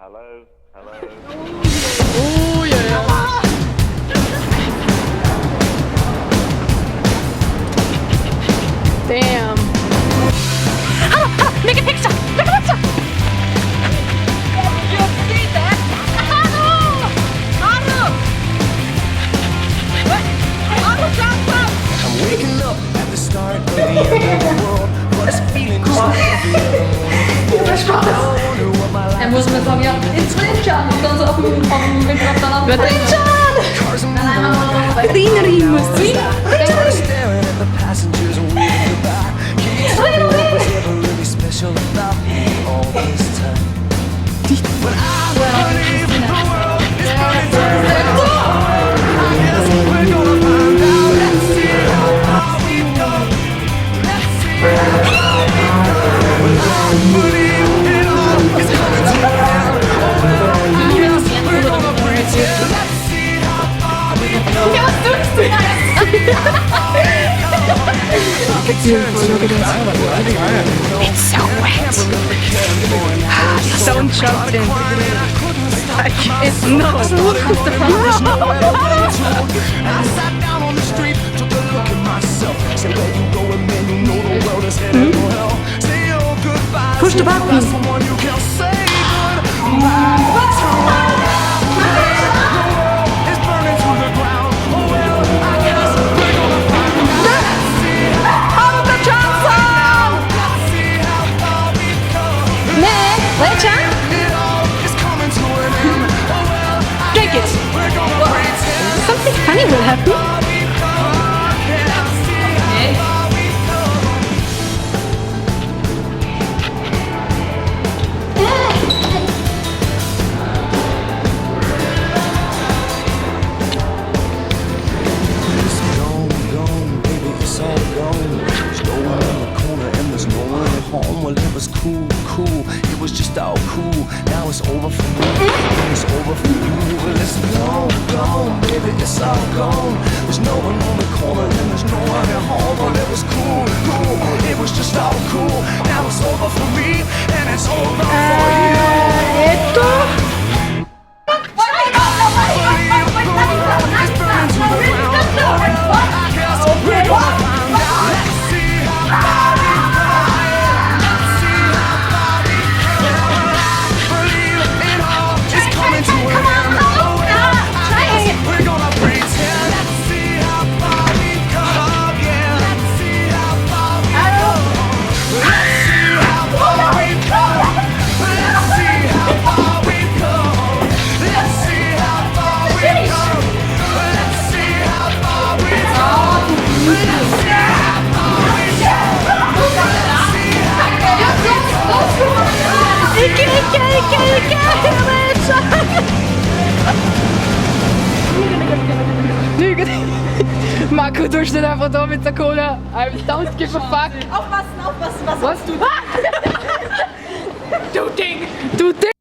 Hello, hello. Oh yeah, yeah. Damn. Make a picture! Make a picture! You see that? I'm waking up at the start of the end of the world, but it's feeling just like every other morning. Now I wonder what my life muss man sagen, ja, jetzt Trinkan und dann so auf dem Windrad dann ab. cars and Reinrein muss sein. started staring at the passengers and waving goodbye. Can you tell me what was ever really special about me all this time? But I believe the world is burning to the ground. I guess we're gonna find out. Let's see how far we go. Let's see how far we go. Well, I believe it all is coming to an end. Oh well, I guess we're gonna pretend. Let's see how far we go. It's so wet. Don't shout in. It's not. I sat down on the street, took a look at myself. Say where you going, man, you know the world is headed for hell. Say your goodbyes. Push the button. Find someone you can say goodbye. What's wrong? The world is burning to the ground. Oh well, I guess we're gonna find out. Let's see how the Johnson. Let's see how far we go. It all is coming to an end. Oh well, I Take it. guess we're gonna pretend. Something funny will happen. Well, it was cool. It was just all cool. Now it's over for me. And it's over for you. Well, it's gone, baby. It's all gone. There's no one on the corner and there's no one at home. Well, it was cool. It was just all cool. Now it's over for me and it's over for you. Marco, du stehst einfach da mit der Cola. I don't give a fuck. Aufpassen, was Was? du? Du Ding! Du Ding!